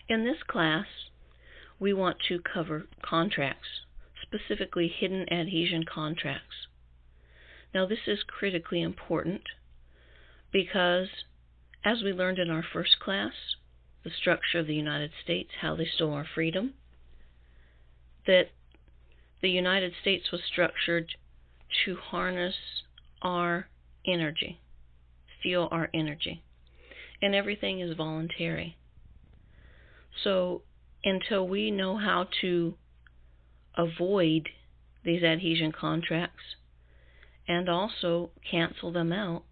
In this class, we want to cover contracts, specifically hidden adhesion contracts. Now, this is critically important because, as we learned in our first class, the structure of the United States, how they stole our freedom, that the United States was structured to harness our energy, steal our energy, and everything is voluntary. So until we know how to avoid these adhesion contracts and also cancel them out,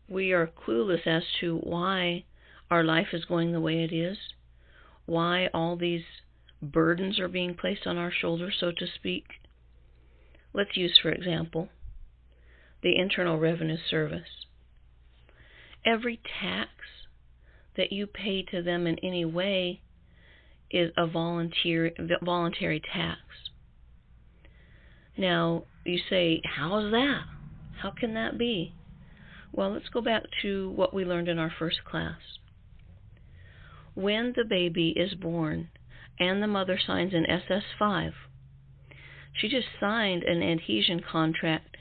we are clueless as to why our life is going the way it is, why all these burdens are being placed on our shoulders, so to speak. Let's use, for example, the Internal Revenue Service. Every tax that you pay to them in any way is a voluntary tax. Now, you say, how is that? How can that be? Well, let's go back to what we learned in our first class. When the baby is born and the mother signs an SS5, she just signed an adhesion contract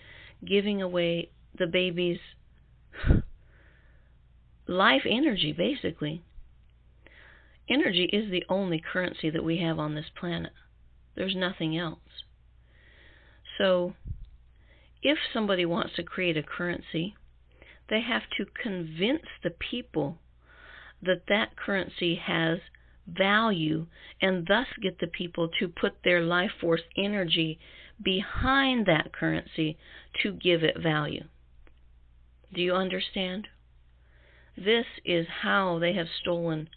giving away the baby's life energy, basically. Energy is the only currency that we have on this planet. There's nothing else. So, if somebody wants to create a currency, they have to convince the people that that currency has value and thus get the people to put their life force energy behind that currency to give it value. Do you understand? This is how they have stolen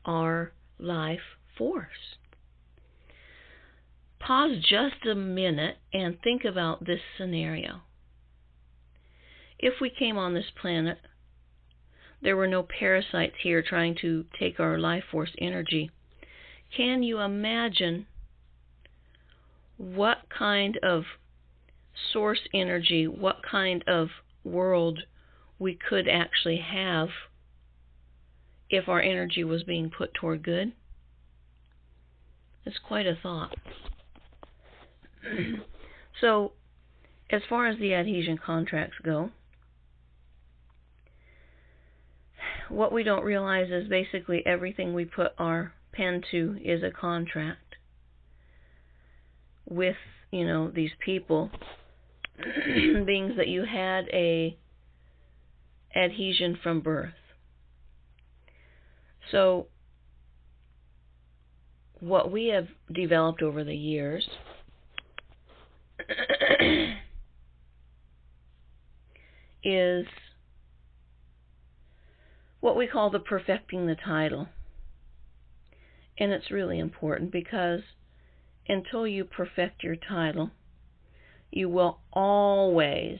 our life force. Pause just a minute and think about this scenario. If we came on this planet, there were no parasites here trying to take our life force energy. Can you imagine what kind of source energy, what kind of world we could actually have if our energy was being put toward good? It's quite a thought. So, as far as the adhesion contracts go, what we don't realize is basically everything we put our pen to is a contract with, these people, beings that you had a adhesion from birth. So, what we have developed over the years is what we call the perfecting the title. And it's really important because until you perfect your title, you will always,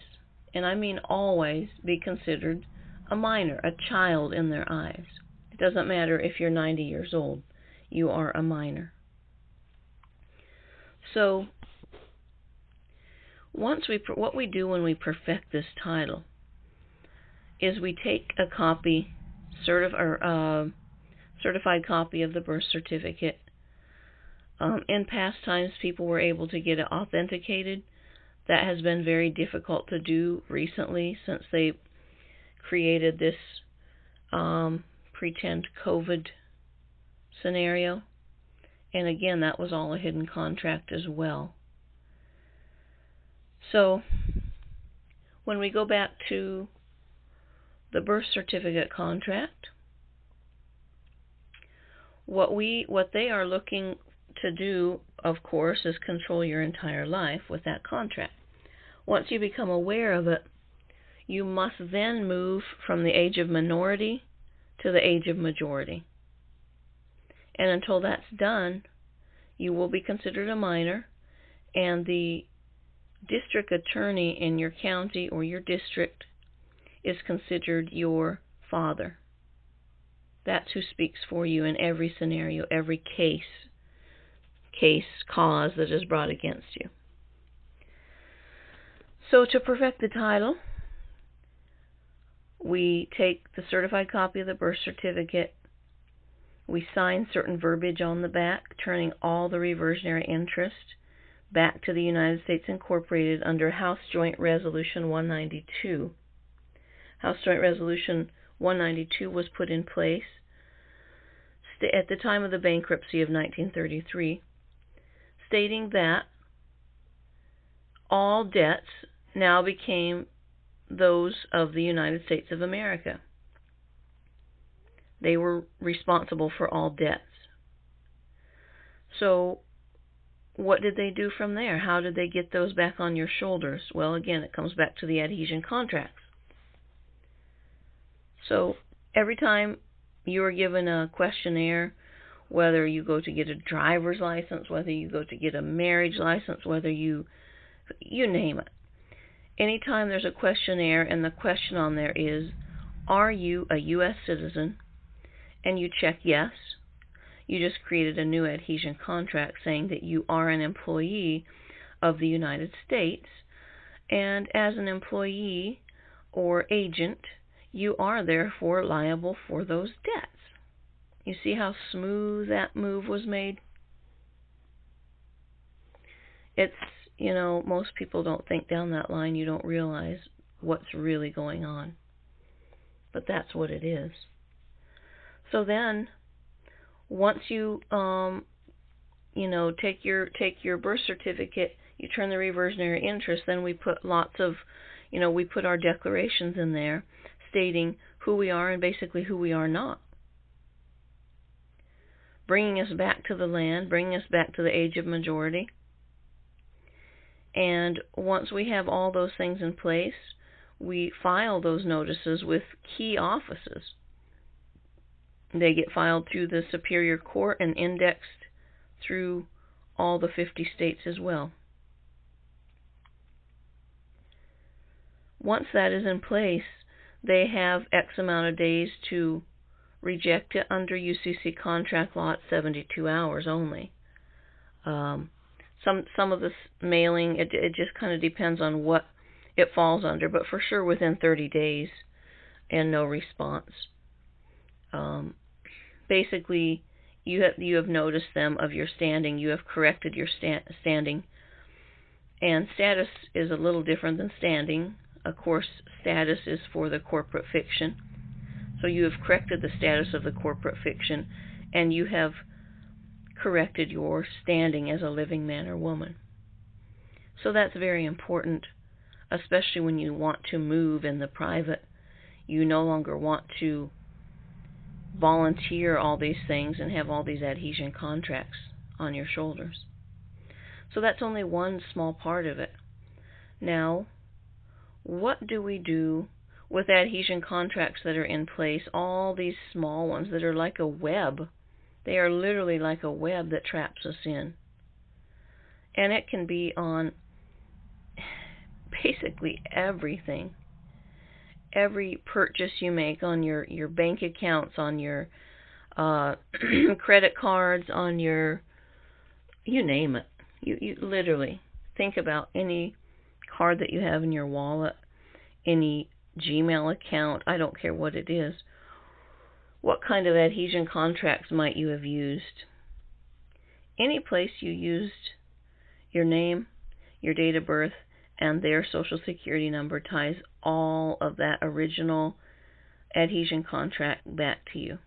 and I mean always, be considered a minor, a child in their eyes. It doesn't matter if you're 90 years old, you are a minor. So, what we do when we perfect this title is we take a copy, certified copy of the birth certificate. In past times, people were able to get it authenticated. That has been very difficult to do recently since they created this pretend COVID scenario. And again, that was all a hidden contract as well. So, when we go back to the birth certificate contract, what they are looking to do, of course, is control your entire life with that contract. Once you become aware of it, you must then move from the age of minority to the age of majority. And until that's done, you will be considered a minor, and the district attorney in your county or your district is considered your father. That's who speaks for you in every scenario, every cause that is brought against you. So to perfect the title, we take the certified copy of the birth certificate We sign certain verbiage on the back, turning all the reversionary interest back to the United States Incorporated under House Joint Resolution 192. House Joint Resolution 192 was put in place at the time of the bankruptcy of 1933, stating that all debts now became those of the United States of America. They were responsible for all debts. So what did they do from there? How did they get those back on your shoulders? Well, again, it comes back to the adhesion contracts. So every time you are given a questionnaire, whether you go to get a driver's license, whether you go to get a marriage license, whether you name it. Anytime there's a questionnaire and the question on there is, are you a U.S. citizen? And you check yes, you just created a new adhesion contract saying that you are an employee of the United States, and as an employee or agent, you are therefore liable for those debts. You see how smooth that move was made? It's, most people don't think down that line. You don't realize what's really going on. But that's what it is. So then, once you, take your birth certificate, you turn the reversionary interest, then we put we put our declarations in there stating who we are and basically who we are not. Bringing us back to the land, bringing us back to the age of majority. And once we have all those things in place, we file those notices with key offices. They get filed through the Superior Court and indexed through all the 50 states as well. Once that is in place, they have X amount of days to reject it under UCC contract law at 72 hours only. Some of this mailing, it just kind of depends on what it falls under, but for sure within 30 days and no response. Basically, you have noticed them of your standing. You have corrected your standing. And status is a little different than standing. Of course, status is for the corporate fiction. So you have corrected the status of the corporate fiction, and you have corrected your standing as a living man or woman. So that's very important, especially when you want to move in the private. You no longer want to volunteer all these things and have all these adhesion contracts on your shoulders. So that's only one small part of it. Now, what do we do with adhesion contracts that are in place, all these small ones that are like a web? They are literally like a web that traps us in. And it can be on basically everything. Every purchase you make, on your bank accounts, on your credit cards, on your, you name it. You literally think about any card that you have in your wallet, any Gmail account, I don't care what it is. What kind of adhesion contracts might you have used? Any place you used your name, your date of birth, and their social security number ties all of that original adhesion contract back to you.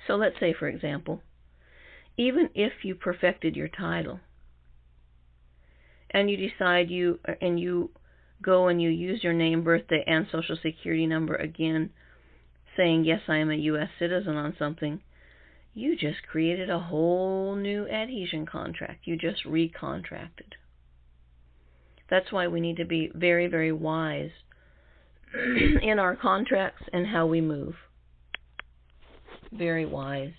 So let's say, for example, even if you perfected your title and you decide you go and you use your name, birthday, and social security number again, saying, yes, I am a U.S. citizen on something, you just created a whole new adhesion contract. You just recontracted. That's why we need to be very, very wise in our contracts and how we move. Very wise.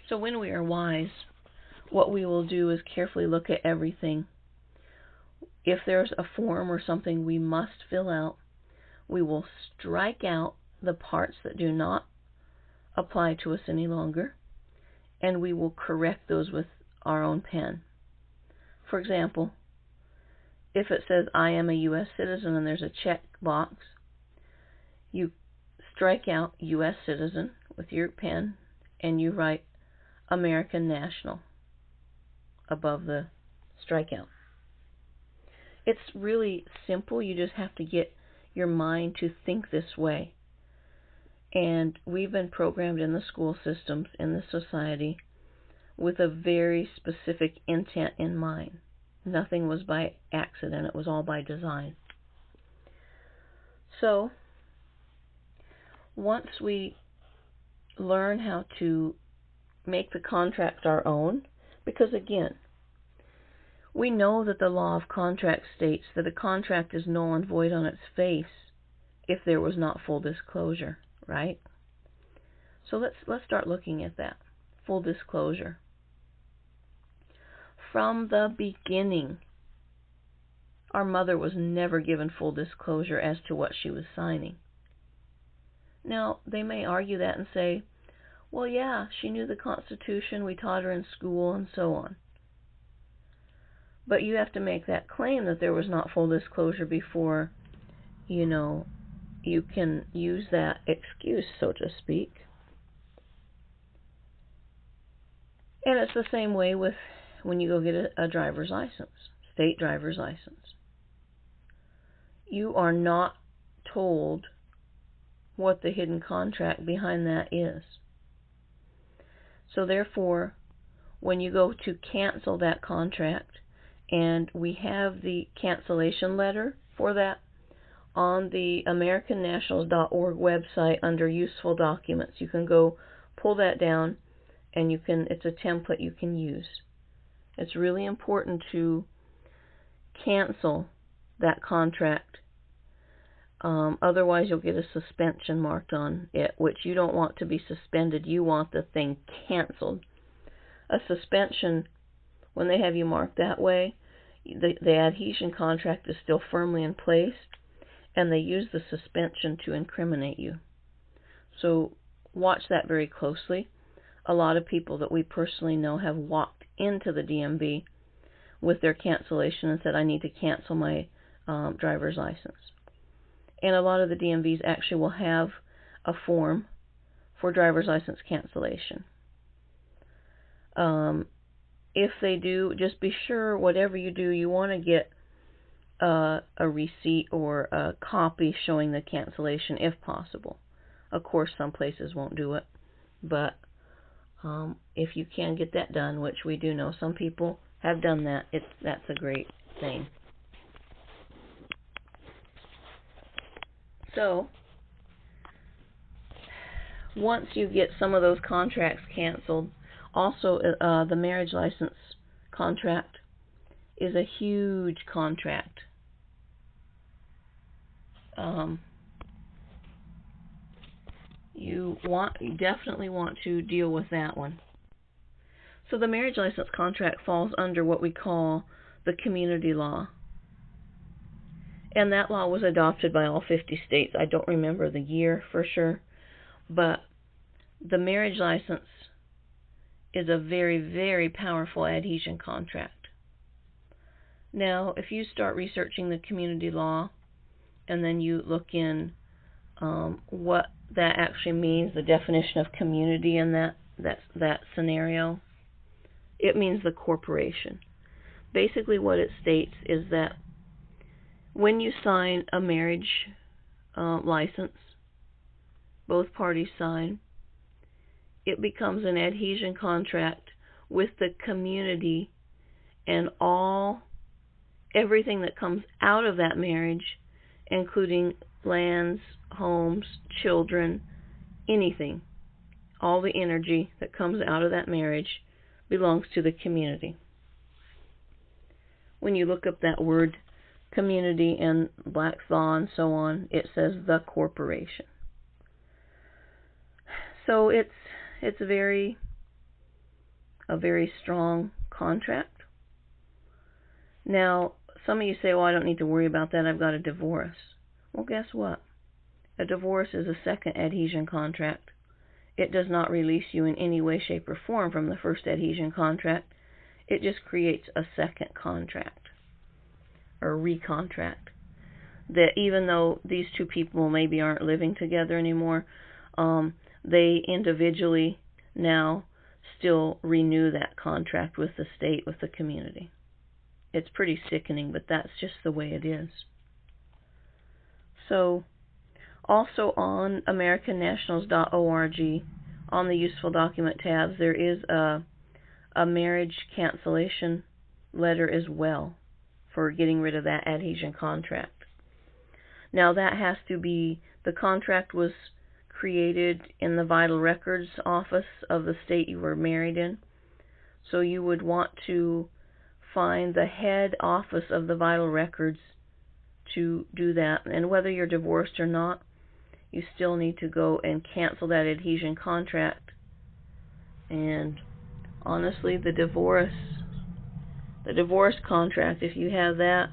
So when we are wise, what we will do is carefully look at everything. If there's a form or something we must fill out, we will strike out the parts that do not apply to us any longer, and we will correct those with our own pen. For example, if it says I am a U.S. citizen and there's a check box, you strike out U.S. citizen with your pen, and you write American national above the strikeout. It's really simple. You just have to get your mind to think this way. And we've been programmed in the school systems, in the society, with a very specific intent in mind. Nothing was by accident. It was all by design. So, once we learn how to make the contract our own, because again, we know that the law of contract states that a contract is null and void on its face if there was not full disclosure, right? So let's start looking at that. Full disclosure. From the beginning, our mother was never given full disclosure as to what she was signing. Now, they may argue that and say, well, yeah, she knew the Constitution, we taught her in school, and so on. But you have to make that claim that there was not full disclosure before, you can use that excuse, so to speak. And it's the same way with when you go get a driver's license, state driver's license. You are not told what the hidden contract behind that is. So therefore, when you go to cancel that contract, and we have the cancellation letter for that on the AmericanNationals.org website under Useful Documents. You can go pull that down, and it's a template you can use. It's really important to cancel that contract. Otherwise, you'll get a suspension marked on it, which you don't want to be suspended. You want the thing canceled. A suspension, when they have you marked that way, the adhesion contract is still firmly in place, and they use the suspension to incriminate you. So watch that very closely. A lot of people that we personally know have walked into the DMV with their cancellation and said, I need to cancel my driver's license. And a lot of the DMVs actually will have a form for driver's license cancellation. If they do, just be sure whatever you do, you want to get a receipt or a copy showing the cancellation if possible. Of course, some places won't do it, but if you can get that done, which we do know some people have done that, that's a great thing. So, once you get some of those contracts canceled, also the marriage license contract is a huge contract. You definitely want to deal with that one. So the marriage license contract falls under what we call the community law. And that law was adopted by all 50 states. I don't remember the year for sure, but the marriage license is a very, very powerful adhesion contract. Now, if you start researching the community law, and then you look in what that actually means, the definition of community in that scenario, it means the corporation. Basically what it states is that when you sign a marriage license, both parties sign, it becomes an adhesion contract with the community, and everything that comes out of that marriage, including lands, homes, children, anything, all the energy that comes out of that marriage belongs to the community. When you look up that word community in Black's Law and so on, it says the corporation. So it's a very strong contract. Now, some of you say, well, I don't need to worry about that, I've got a divorce. Well, guess what? A divorce is a second adhesion contract. It does not release you in any way, shape, or form from the first adhesion contract. It just creates a second contract, or recontract. that even though these two people maybe aren't living together anymore, they individually now still renew that contract with the state, with the community. It's pretty sickening, but that's just the way it is. So, also on AmericanNationals.org, on the Useful Document tabs, there is a marriage cancellation letter as well for getting rid of that adhesion contract. Now that has to be, the contract was created in the Vital Records office of the state you were married in. So you would want to find the head office of the Vital Records to do that. And whether you're divorced or not, you still need to go and cancel that adhesion contract. And honestly, the divorce contract, if you have that,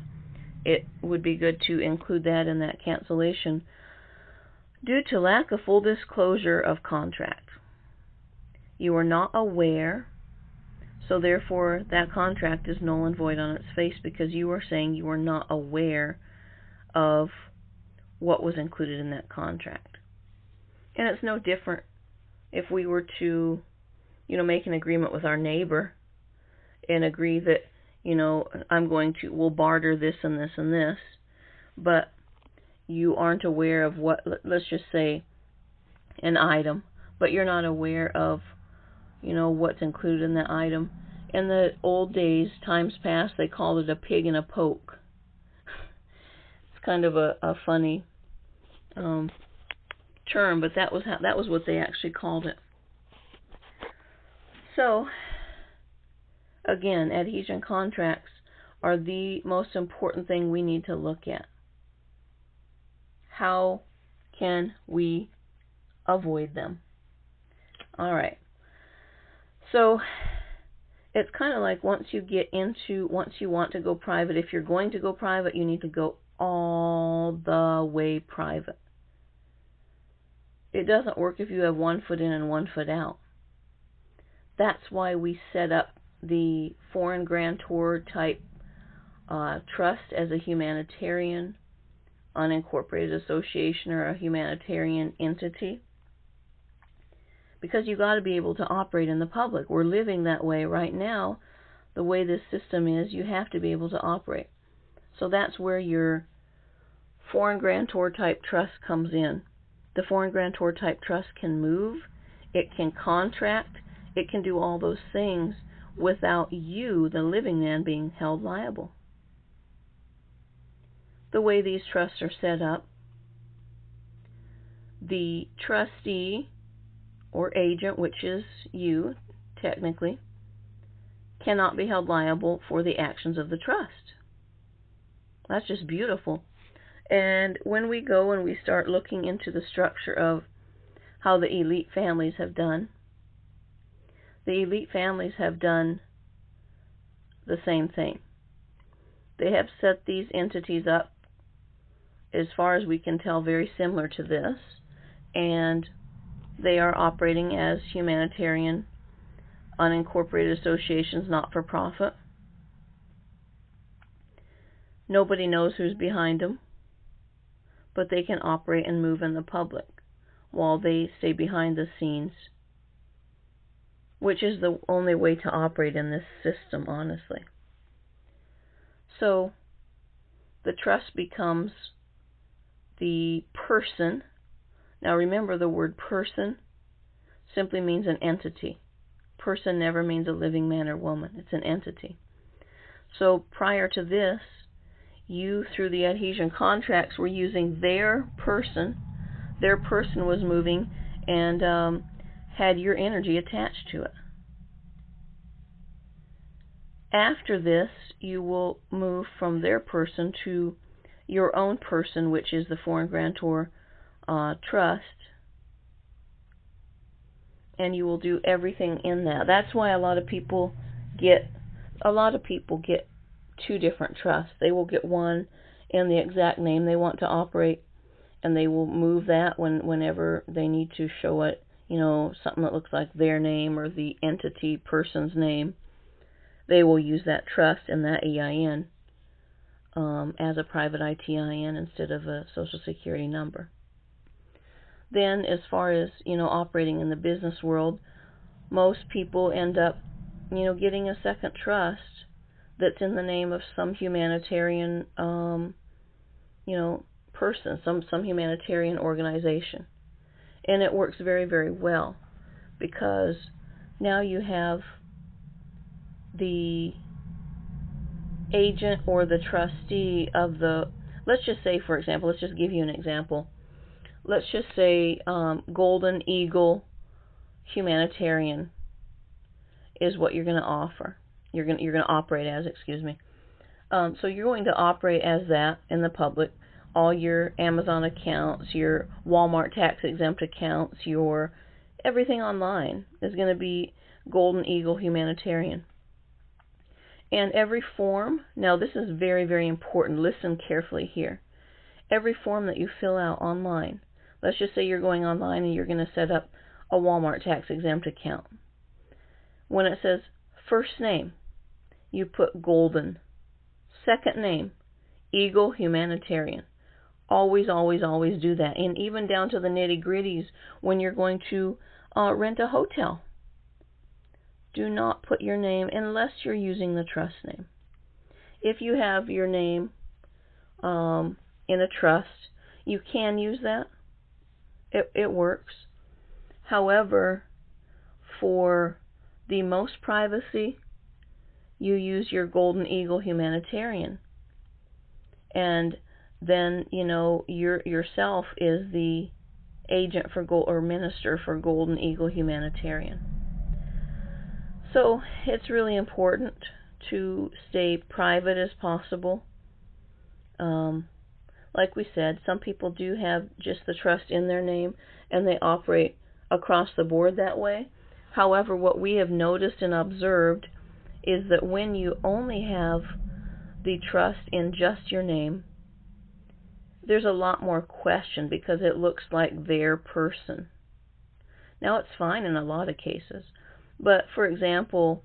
it would be good to include that in that cancellation due to lack of full disclosure of contract. You are not aware, so therefore that contract is null and void on its face because you are saying you are not aware of what was included in that contract. And it's no different if we were to, make an agreement with our neighbor and agree that, we'll barter this and this and this, but you aren't aware of what, let's just say, an item, but you're not aware of, what's included in that item. In the old days, times past, they called it a pig and a poke. It's kind of a funny term, but that was what they actually called it. So, again, adhesion contracts are the most important thing we need to look at. How can we avoid them? All right. So it's kind of like once you want to go private, if you're going to go private, you need to go all the way private. It doesn't work if you have 1 foot in and 1 foot out. That's why we set up the foreign grantor type trust as a humanitarian unincorporated association or a humanitarian entity, because you got to be able to operate in the public. We're living that way right now. The way this system is, you have to be able to operate. So that's where your foreign grantor type trust comes in. The foreign grantor type trust can move, it can contract, it can do all those things without you, the living man, being held liable. The way these trusts are set up, the trustee or agent, which is you, technically, cannot be held liable for the actions of the trust. That's just beautiful. And when we go and we start looking into the structure of how the elite families have done, the elite families have done the same thing. They have set these entities up, as far as we can tell, very similar to this, and they are operating as humanitarian, unincorporated associations, not-for-profit. Nobody knows who's behind them, but they can operate and move in the public while they stay behind the scenes, which is the only way to operate in this system, honestly. So the trust becomes the person. Now remember, the word person simply means an entity. Person never means a living man or woman. It's an entity. So prior to this, you, through the adhesion contracts, were using their person. Their person was moving and had your energy attached to it. After this, you will move from their person to your own person, which is the foreign grantor trust, and you will do everything in that. That's why a lot of people get two different trusts. They will get one in the exact name they want to operate, and they will move that whenever they need to show it, something that looks like their name or the entity person's name. They will use that trust and that EIN. as a private ITIN instead of a Social Security number. Then, as far as, operating in the business world, most people end up, getting a second trust that's in the name of some humanitarian, person, some humanitarian organization. And it works very, very well, because now you have the agent or the trustee of the, let's just say, for example, let's just give you an example. Let's just say Golden Eagle Humanitarian is what you're going to offer. You're going to operate as, excuse me. So you're going to operate as that in the public. All your Amazon accounts, your Walmart tax-exempt accounts, your everything online is going to be Golden Eagle Humanitarian. And every form, now this is very, very important. Listen carefully here. Every form that you fill out online, let's just say you're going online and you're going to set up a Walmart tax-exempt account. When it says first name, you put Golden. Second name, Eagle Humanitarian. Always, always, always do that. And even down to the nitty-gritties when you're going to rent a hotel. Do not put your name unless you're using the trust name. If you have your name in a trust, you can use that. It works. However, for the most privacy, you use your Golden Eagle Humanitarian. And then, yourself is the agent for or minister for Golden Eagle Humanitarian. So it's really important to stay private as possible. Like we said, some people do have just the trust in their name and they operate across the board that way. However, what we have noticed and observed is that when you only have the trust in just your name, there's a lot more question because it looks like their person. Now, it's fine in a lot of cases. But, for example,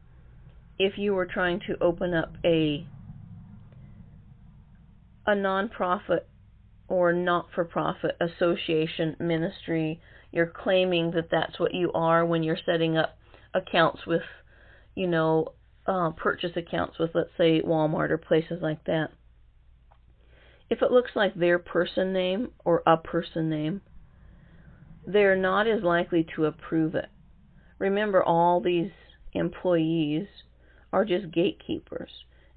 if you were trying to open up a nonprofit or not-for-profit association ministry, you're claiming that that's what you are when you're setting up accounts with, purchase accounts with, let's say, Walmart or places like that. If it looks like their person name or a person name, they're not as likely to approve it. Remember, all these employees are just gatekeepers,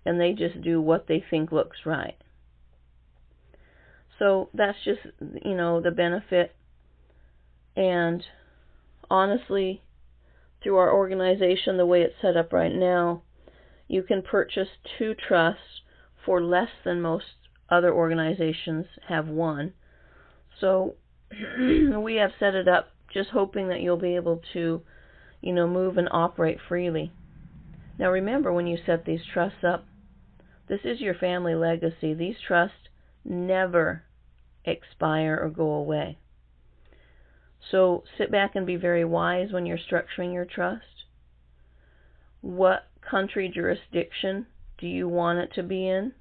and they just do what they think looks right. So that's just, the benefit. And honestly, through our organization, the way it's set up right now, you can purchase 2 trusts for less than most other organizations have 1. So we have set it up just hoping that you'll be able to, move and operate freely. Now remember, when you set these trusts up, this is your family legacy. These trusts never expire or go away. So sit back and be very wise when you're structuring your trust. What country jurisdiction do you want it to be in?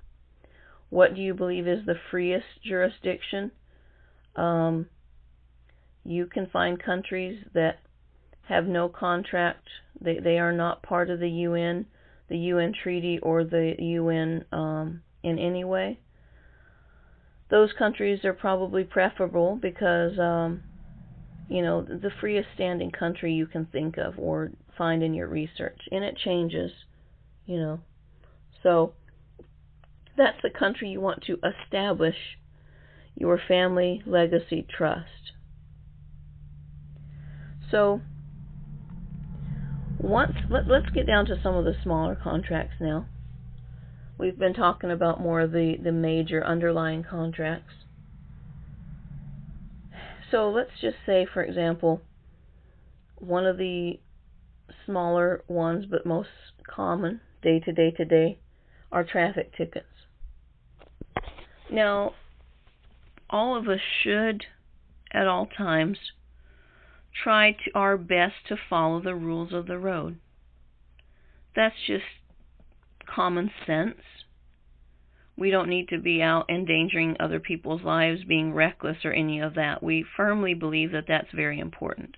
What do you believe is the freest jurisdiction? You can find countries that have no contract. They are not part of the UN treaty, or the UN in any way. Those countries are probably preferable because, the freest standing country you can think of or find in your research. And it changes, So that's the country you want to establish your family legacy trust. So let's get down to some of the smaller contracts now. We've been talking about more of the major underlying contracts. So let's just say, for example, one of the smaller ones but most common day to day are traffic tickets. Now, all of us should at all times try our best to follow the rules of the road. That's just common sense. We don't need to be out endangering other people's lives, being reckless, or any of that. We firmly believe that that's very important.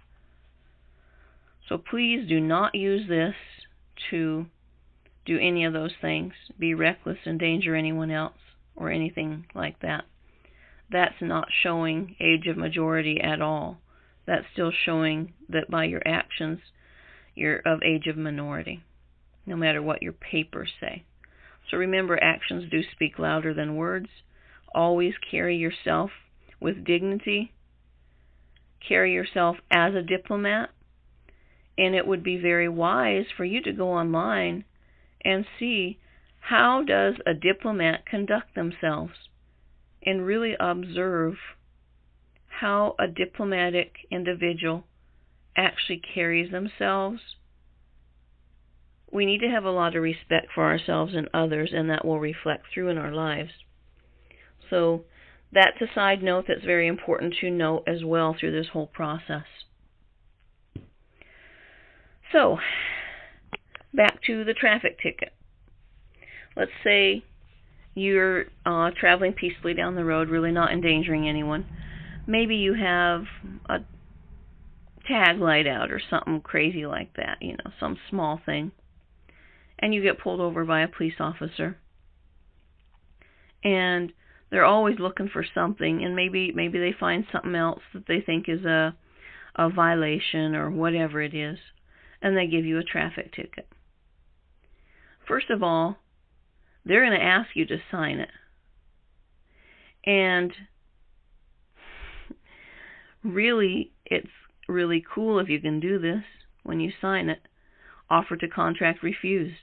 So please do not use this to do any of those things. Be reckless, endanger anyone else, or anything like that. That's not showing age of majority at all. That's still showing that by your actions, you're of age of minority, no matter what your papers say. So remember, actions do speak louder than words. Always carry yourself with dignity. Carry yourself as a diplomat. And it would be very wise for you to go online and see how does a diplomat conduct themselves, and really observe how a diplomatic individual actually carries themselves. We need to have a lot of respect for ourselves and others, and that will reflect through in our lives. So that's a side note that's very important to note as well through this whole process. So, back to the traffic ticket. Let's say you're traveling peacefully down the road, really not endangering anyone. Maybe you have a tag light out or something crazy like that, some small thing. And you get pulled over by a police officer. And they're always looking for something, and maybe they find something else that they think is a violation or whatever it is, and they give you a traffic ticket. First of all, they're going to ask you to sign it. And really, it's really cool if you can do this when you sign it. Offer to contract refused.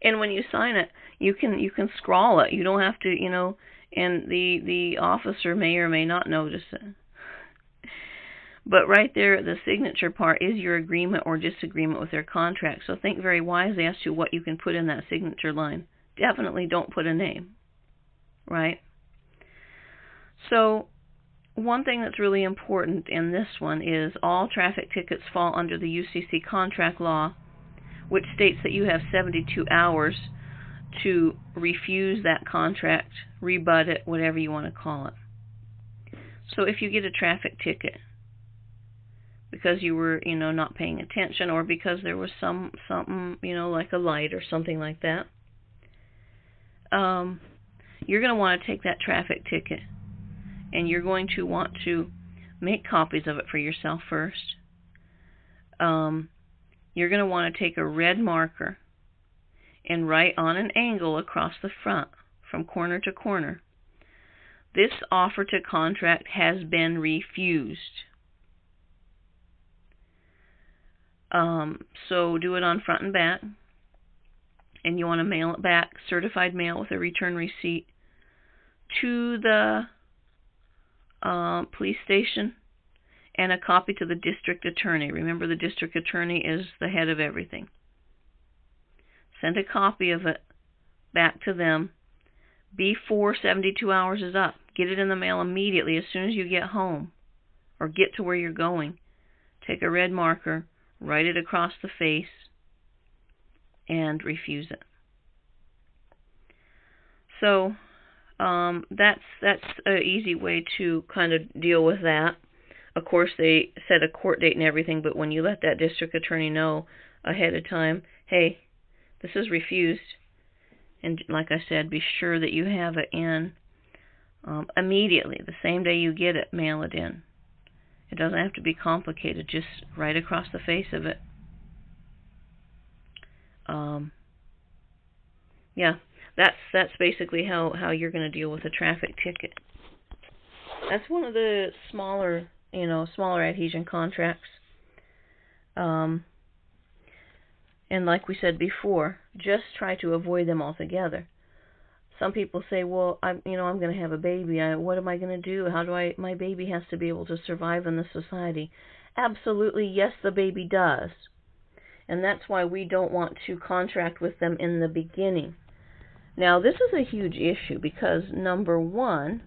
And when you sign it, you can scrawl it. You don't have to, and the officer may or may not notice it. But right there, the signature part is your agreement or disagreement with their contract. So think very wisely as to what you can put in that signature line. Definitely don't put a name, right? So one thing that's really important in this one is all traffic tickets fall under the UCC contract law, which states that you have 72 hours to refuse that contract, rebut it, whatever you want to call it. So if you get a traffic ticket because you were, not paying attention, or because there was something, like a light or something like that, you're going to want to take that traffic ticket, and you're going to want to make copies of it for yourself first. You're going to want to take a red marker and write on an angle across the front from corner to corner, "This offer to contract has been refused." So do it on front and back, and you want to mail it back, certified mail with a return receipt, to the police station, and a copy to the district attorney. Remember, the district attorney is the head of everything. Send a copy of it back to them before 72 hours is up. Get it in the mail immediately as soon as you get home or get to where you're going. Take a red marker, write it across the face, and refuse it. So that's an easy way to kind of deal with that. Of course, they set a court date and everything, but when you let that district attorney know ahead of time, hey, this is refused, and like I said, be sure that you have it in immediately. The same day you get it, mail it in. It doesn't have to be complicated. Just right across the face of it. Yeah, that's basically how you're going to deal with a traffic ticket. That's one of the smaller adhesion contracts. And like we said before, just try to avoid them altogether. Some people say, well, I'm going to have a baby. What am I going to do? My baby has to be able to survive in this society. Absolutely, yes, the baby does. And that's why we don't want to contract with them in the beginning. Now, this is a huge issue because, number one,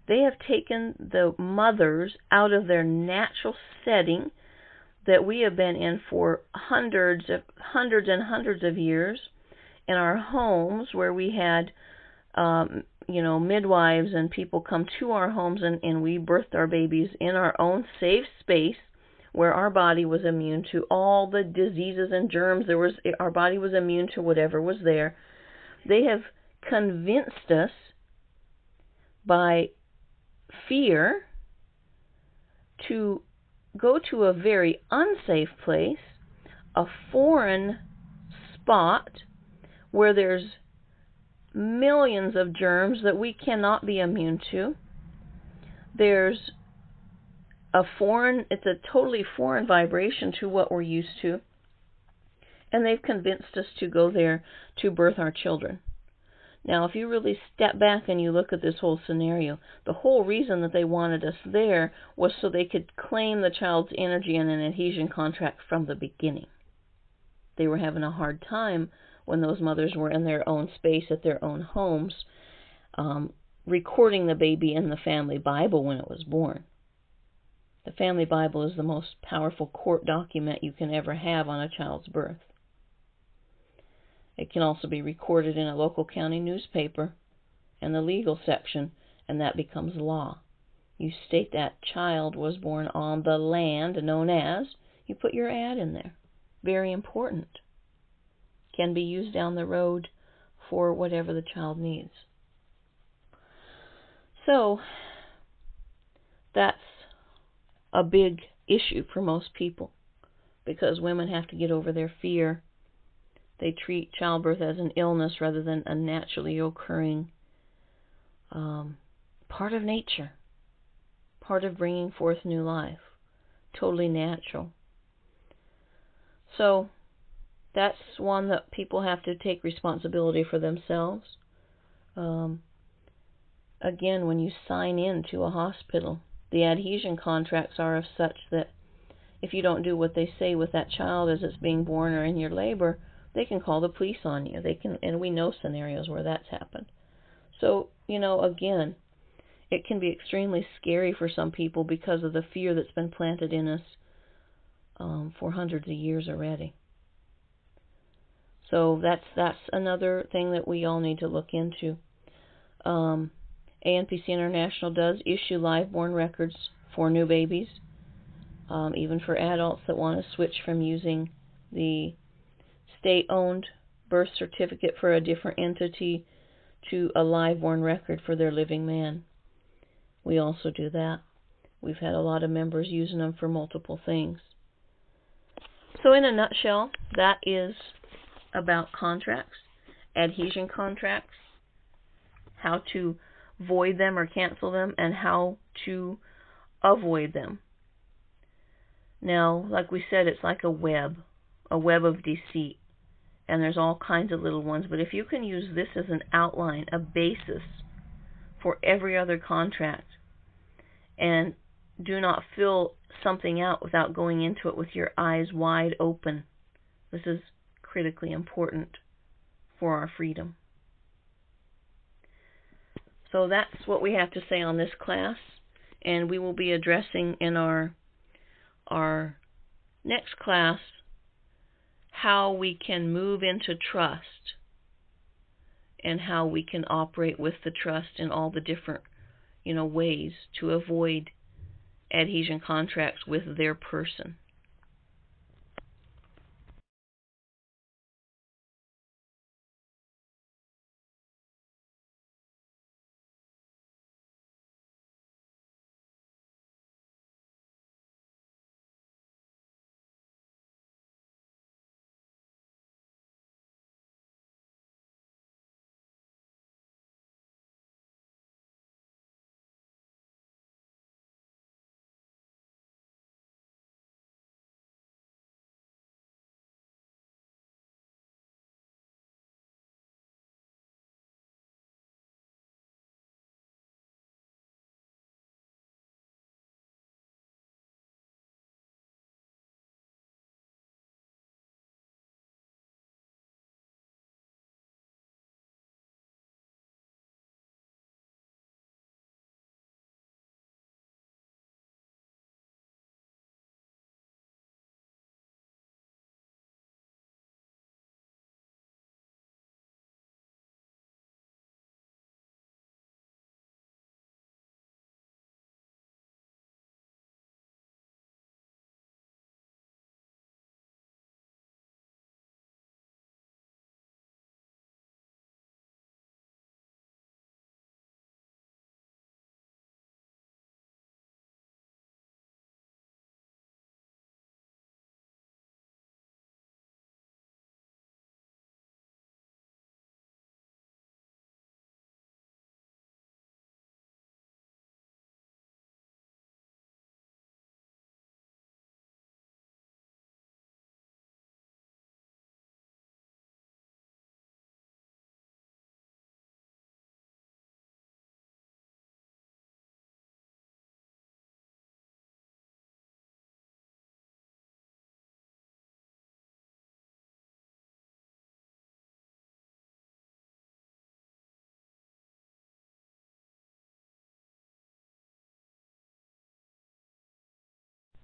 they have taken the mothers out of their natural setting, that we have been in for hundreds and hundreds of years, in our homes where we had midwives and people come to our homes, and we birthed our babies in our own safe space where our body was immune to all the diseases and germs. Our body was immune to whatever was there. They have convinced us by fear to go to a very unsafe place, a foreign spot where there's millions of germs that we cannot be immune to. It's a totally foreign vibration to what we're used to. And they've convinced us to go there to birth our children. Now, if you really step back and you look at this whole scenario, the whole reason that they wanted us there was so they could claim the child's energy in an adhesion contract from the beginning. They were having a hard time when those mothers were in their own space at their own homes, recording the baby in the family Bible when it was born. The family Bible is the most powerful court document you can ever have on a child's birth. It can also be recorded in a local county newspaper in the legal section, and that becomes law. You state that child was born on the land known as, you put your ad in there. Very important. Can be used down the road for whatever the child needs. So, that's a big issue for most people, because women have to get over their fear. They treat childbirth as an illness rather than a naturally occurring part of nature, part of bringing forth new life, totally natural. So that's one that people have to take responsibility for themselves. Again, when you sign in to a hospital, the adhesion contracts are of such that if you don't do what they say with that child as it's being born or in your labor, they can call the police on you. And we know scenarios where that's happened. So, again, it can be extremely scary for some people because of the fear that's been planted in us for hundreds of years already. So that's another thing that we all need to look into. ANPC International does issue live-born records for new babies, even for adults that want to switch from using the state-owned birth certificate for a different entity to a live-born record for their living man. We also do that. We've had a lot of members using them for multiple things. So in a nutshell, that is about contracts, adhesion contracts, how to void them or cancel them, and how to avoid them. Now, like we said, it's like a web of deceit. And there's all kinds of little ones. But if you can use this as an outline, a basis for every other contract, and do not fill something out without going into it with your eyes wide open. This is critically important for our freedom. So that's what we have to say on this class, and we will be addressing in our next class how we can move into trust and how we can operate with the trust in all the different ways to avoid adhesion contracts with their person.